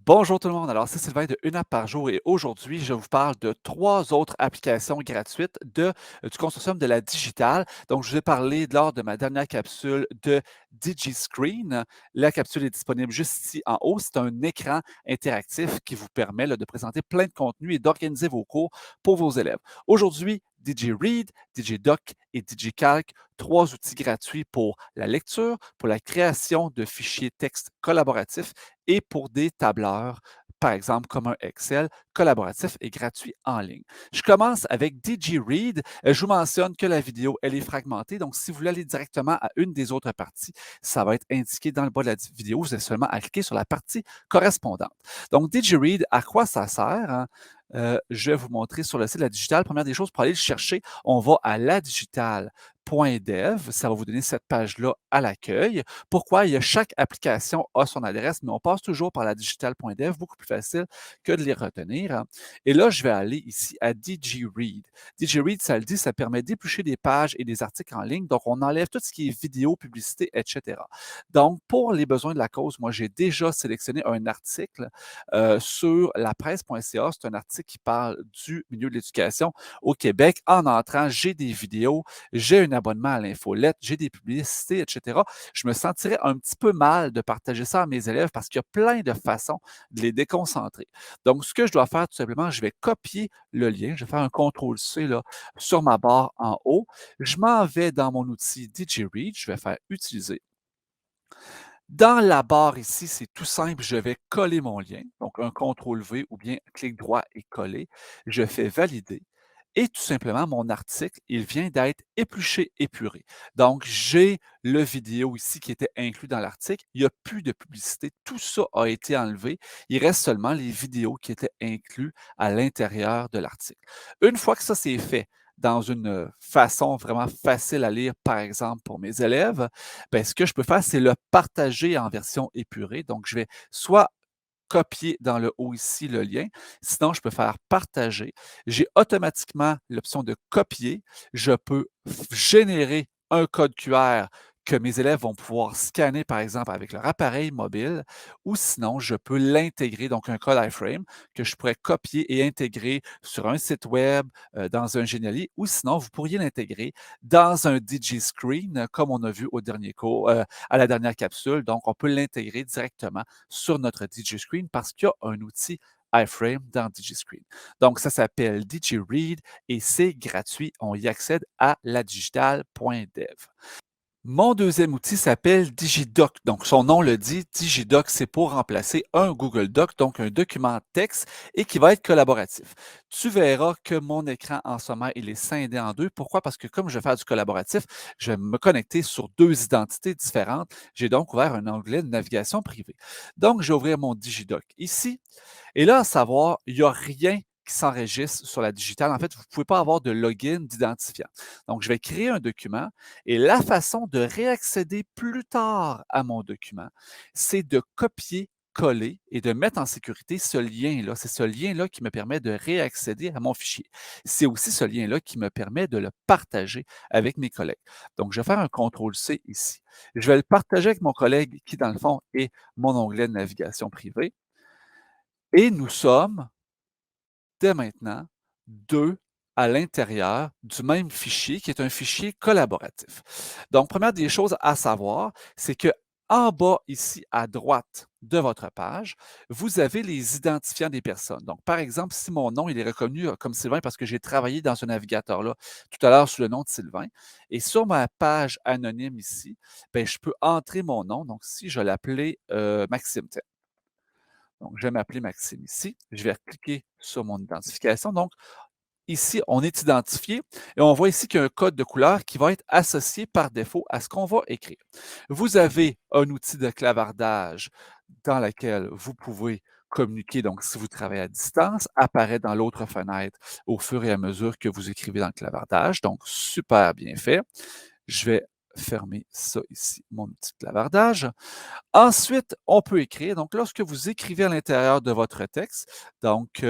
Bonjour tout le monde, alors c'est Sylvain de Une app par jour et aujourd'hui, je vous parle de 3 autres applications gratuites du consortium de la digitale. Donc, je vous ai parlé lors de ma dernière capsule de DigiScreen. La capsule est disponible juste ici en haut. C'est un écran interactif qui vous permet de présenter plein de contenus et d'organiser vos cours pour vos élèves. Aujourd'hui, DigiRead, DigiDoc et DigiCalc, 3 outils gratuits pour la lecture, pour la création de fichiers texte collaboratifs et pour des tableurs, par exemple comme un Excel collaboratif et gratuit en ligne. Je commence avec DigiRead. Je vous mentionne que la vidéo, elle est fragmentée, donc si vous voulez aller directement à une des autres parties, ça va être indiqué dans le bas de la vidéo. Vous avez seulement à cliquer sur la partie correspondante. Donc, DigiRead, à quoi ça sert? Hein? Je vais vous montrer sur le site de la Digitale. Première des choses, pour aller le chercher, on va à ladigitale.dev. Ça va vous donner cette page-là à l'accueil. Pourquoi? Chaque application a son adresse, mais on passe toujours par la digital.dev, beaucoup plus facile que de les retenir. Hein. Et là, je vais aller ici à DigiRead. DigiRead, ça le dit, ça permet d'éplucher des pages et des articles en ligne. Donc, on enlève tout ce qui est vidéo, publicité, etc. Donc, pour les besoins de la cause, moi, j'ai déjà sélectionné un article sur lapresse.ca. C'est un article qui parle du milieu de l'éducation au Québec. En entrant, j'ai des vidéos, j'ai un abonnement à l'infolette, j'ai des publicités, etc. Je me sentirais un petit peu mal de partager ça à mes élèves parce qu'il y a plein de façons de les déconcentrer. Donc, ce que je dois faire, tout simplement, je vais copier le lien. Je vais faire un CTRL-C là, sur ma barre en haut. Je m'en vais dans mon outil DigiRead. Je vais faire Utiliser. Dans la barre ici, c'est tout simple, je vais coller mon lien, donc un CTRL-V ou bien clic droit et coller. Je fais valider et tout simplement, mon article, il vient d'être épluché, épuré. Donc, j'ai le vidéo ici qui était inclus dans l'article. Il n'y a plus de publicité. Tout ça a été enlevé. Il reste seulement les vidéos qui étaient inclus à l'intérieur de l'article. Une fois que ça c'est fait, dans une façon vraiment facile à lire, par exemple pour mes élèves, ben, ce que je peux faire, c'est le partager en version épurée. Donc, je vais soit copier dans le haut ici le lien, sinon je peux faire partager. J'ai automatiquement l'option de copier. Je peux générer un code QR que mes élèves vont pouvoir scanner, par exemple, avec leur appareil mobile, ou sinon, je peux l'intégrer, donc un code iframe que je pourrais copier et intégrer sur un site web, dans un Geniali, ou sinon, vous pourriez l'intégrer dans un DigiScreen, comme on a vu au dernier cours, à la dernière capsule. Donc, on peut l'intégrer directement sur notre DigiScreen parce qu'il y a un outil iframe dans DigiScreen. Donc, ça s'appelle DigiRead et c'est gratuit. On y accède à ladigital.dev. Mon deuxième outil s'appelle DigiDoc. Donc, son nom le dit, DigiDoc, c'est pour remplacer un Google Doc, donc un document texte et qui va être collaboratif. Tu verras que mon écran en ce moment, il est scindé en deux. Pourquoi? Parce que comme je vais faire du collaboratif, je vais me connecter sur 2 identités différentes. J'ai donc ouvert un onglet de navigation privée. Donc, je vais ouvrir mon DigiDoc ici. Et là, à savoir, il n'y a rien qui s'enregistre sur la digitale. En fait, vous ne pouvez pas avoir de login d'identifiant. Donc, je vais créer un document et la façon de réaccéder plus tard à mon document, c'est de copier coller et de mettre en sécurité ce lien-là. C'est ce lien-là qui me permet de réaccéder à mon fichier. C'est aussi ce lien-là qui me permet de le partager avec mes collègues. Donc, je vais faire un CTRL-C ici. Je vais le partager avec mon collègue qui, dans le fond, est mon onglet de navigation privée. Et nous sommes, dès maintenant, 2 à l'intérieur du même fichier qui est un fichier collaboratif. Donc, première des choses à savoir, c'est que en bas, ici, à droite de votre page, vous avez les identifiants des personnes. Donc, par exemple, si mon nom il est reconnu comme Sylvain parce que j'ai travaillé dans ce navigateur-là tout à l'heure sous le nom de Sylvain, et sur ma page anonyme ici, ben, je peux entrer mon nom. Donc, si je l'appelais Maxime, donc, je vais m'appeler Maxime ici. Je vais cliquer sur mon identification. Donc, ici, on est identifié et on voit ici qu'il y a un code de couleur qui va être associé par défaut à ce qu'on va écrire. Vous avez un outil de clavardage dans lequel vous pouvez communiquer. Donc, si vous travaillez à distance, apparaît dans l'autre fenêtre au fur et à mesure que vous écrivez dans le clavardage. Donc, super bien fait. Je vais fermer ça ici, mon outil de clavardage. Ensuite, on peut écrire. Donc, lorsque vous écrivez à l'intérieur de votre texte, donc,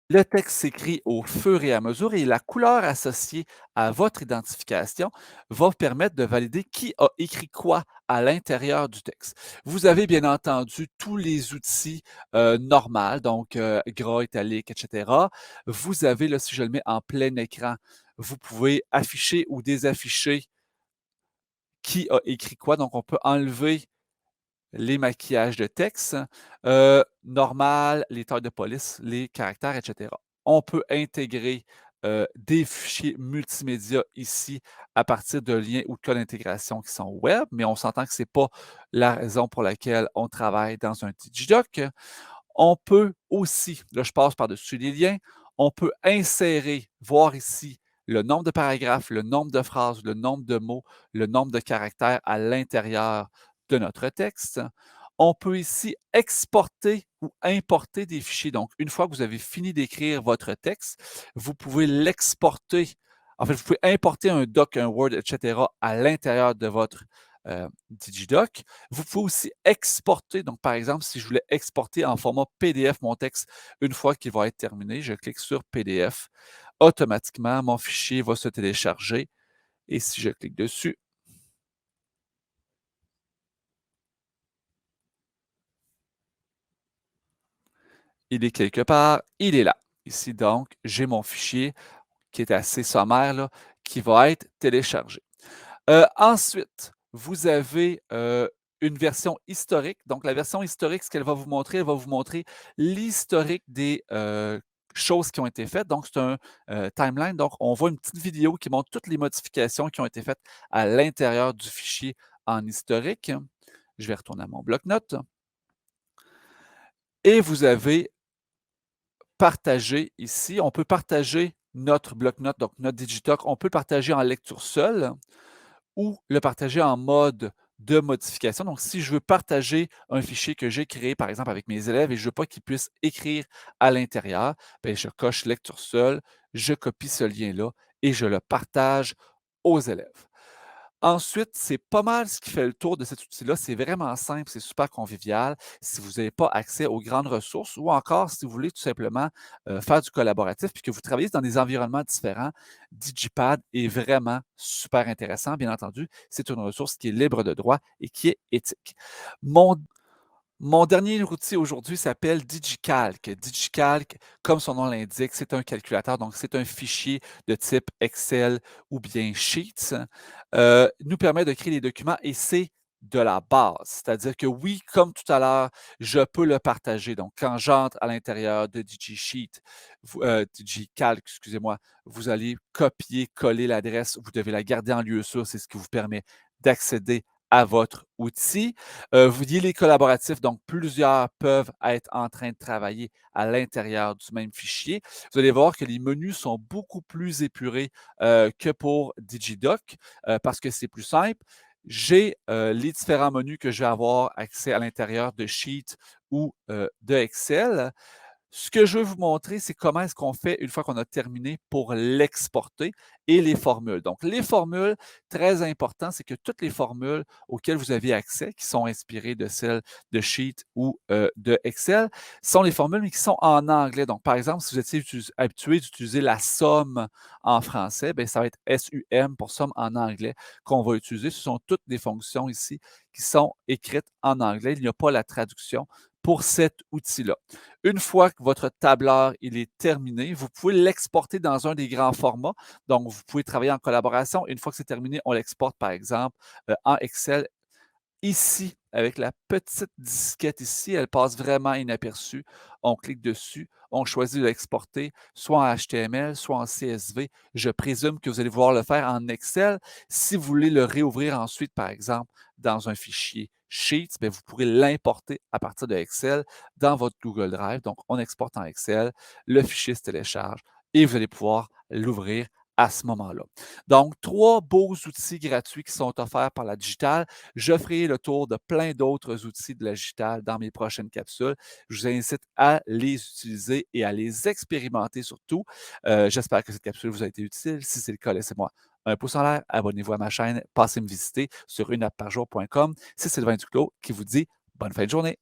Le texte s'écrit au fur et à mesure et la couleur associée à votre identification va permettre de valider qui a écrit quoi à l'intérieur du texte. Vous avez bien entendu tous les outils normaux, donc gras, italique, etc. Vous avez, là, si je le mets en plein écran, vous pouvez afficher ou désafficher qui a écrit quoi. Donc, on peut enlever les maquillages de texte, normal, les tailles de police, les caractères, etc. On peut intégrer des fichiers multimédia ici à partir de liens ou de codes d'intégration qui sont web, mais on s'entend que ce n'est pas la raison pour laquelle on travaille dans un Digidoc. On peut aussi, là je passe par-dessus les liens, on peut insérer, voir ici le nombre de paragraphes, le nombre de phrases, le nombre de mots, le nombre de caractères à l'intérieur de notre texte. On peut ici exporter ou importer des fichiers. Donc, une fois que vous avez fini d'écrire votre texte, vous pouvez l'exporter. En fait, vous pouvez importer un doc, un Word, etc. à l'intérieur de votre Digidoc. Vous pouvez aussi exporter. Donc, par exemple, si je voulais exporter en format PDF mon texte une fois qu'il va être terminé, je clique sur PDF. Automatiquement, mon fichier va se télécharger. Et si je clique dessus, il est quelque part, il est là. Ici, donc, j'ai mon fichier qui est assez sommaire, là, qui va être téléchargé. Ensuite, vous avez une version historique. Donc, la version historique, ce qu'elle va vous montrer, elle va vous montrer l'historique des choses qui ont été faites. Donc, c'est un timeline. Donc, on voit une petite vidéo qui montre toutes les modifications qui ont été faites à l'intérieur du fichier en historique. Je vais retourner à mon bloc-notes. Et vous avez partagé ici. On peut partager notre bloc-notes, donc notre Digitalk. On peut le partager en lecture seule ou le partager en mode de modification. Donc, si je veux partager un fichier que j'ai créé, par exemple, avec mes élèves et je ne veux pas qu'ils puissent écrire à l'intérieur, bien, je coche lecture seule, je copie ce lien-là et je le partage aux élèves. Ensuite, c'est pas mal ce qui fait le tour de cet outil-là. C'est vraiment simple, c'est super convivial. Si vous n'avez pas accès aux grandes ressources ou encore si vous voulez tout simplement faire du collaboratif puis que vous travaillez dans des environnements différents, Digipad est vraiment super intéressant. Bien entendu, c'est une ressource qui est libre de droit et qui est éthique. Mon mon dernier outil aujourd'hui s'appelle DigiCalc. DigiCalc, comme son nom l'indique, c'est un calculateur, donc c'est un fichier de type Excel ou bien Sheets, nous permet de créer des documents et c'est de la base. C'est-à-dire que oui, comme tout à l'heure, je peux le partager. Donc, quand j'entre à l'intérieur de DigiSheet, DigiCalc, excusez-moi, vous allez copier, coller l'adresse, vous devez la garder en lieu sûr, c'est ce qui vous permet d'accéder à votre outil. Vous voyez les collaboratifs, donc plusieurs peuvent être en train de travailler à l'intérieur du même fichier. Vous allez voir que les menus sont beaucoup plus épurés que pour Digidoc parce que c'est plus simple. J'ai les différents menus que je vais avoir accès à l'intérieur de Sheet ou de Excel. Ce que je veux vous montrer, c'est comment est-ce qu'on fait une fois qu'on a terminé pour l'exporter et les formules. Donc, les formules, très important, c'est que toutes les formules auxquelles vous avez accès, qui sont inspirées de celles de Sheet ou de Excel, sont les formules, mais qui sont en anglais. Donc, par exemple, si vous étiez habitué d'utiliser la somme en français, bien, ça va être SUM pour somme en anglais qu'on va utiliser. Ce sont toutes des fonctions ici qui sont écrites en anglais. Il n'y a pas la traduction pour cet outil-là. Une fois que votre tableur il est terminé, vous pouvez l'exporter dans un des grands formats. Donc, vous pouvez travailler en collaboration. Une fois que c'est terminé, on l'exporte, par exemple, en Excel. Ici, avec la petite disquette ici, elle passe vraiment inaperçue. On clique dessus, on choisit de l'exporter, soit en HTML, soit en CSV. Je présume que vous allez vouloir le faire en Excel. Si vous voulez le réouvrir ensuite, par exemple, dans un fichier Sheets, bien, vous pourrez l'importer à partir de Excel dans votre Google Drive. Donc, on exporte en Excel, le fichier se télécharge et vous allez pouvoir l'ouvrir à ce moment-là. Donc, 3 beaux outils gratuits qui sont offerts par la Digitale. Je ferai le tour de plein d'autres outils de la Digitale dans mes prochaines capsules. Je vous incite à les utiliser et à les expérimenter surtout. J'espère que cette capsule vous a été utile. Si c'est le cas, laissez-moi un pouce en l'air, abonnez-vous à ma chaîne, passez me visiter sur uneappparjour.com. C'est Sylvain Duclos qui vous dit bonne fin de journée.